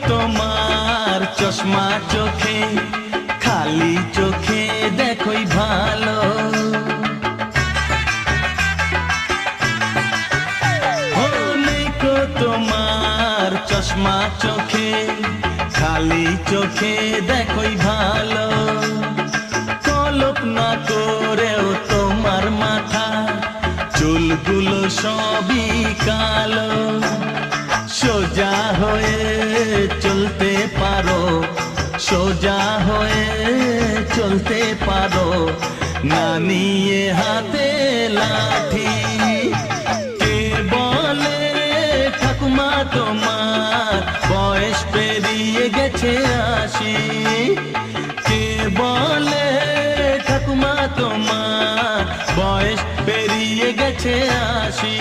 তোমার চশমা চোখে, খালি চোখে দেখোই ভালো। নেকো তোমার চশমা চোখে, খালি চোখে দেখোই ভালো। কল্পনা করেও তোমার মাথা চুলগুলো সবই কালো। সোজা হয়ে চলতে পারো, সোজা হয়ে চলতে পারো, না নিয়ে হাতে লাঠি। কে বলে ঠাকুমা তোমার বয়স পেরিয়ে গেছে 80? কে বলে ঠাকুমা তোমার বয়স পেরিয়ে গেছে 80?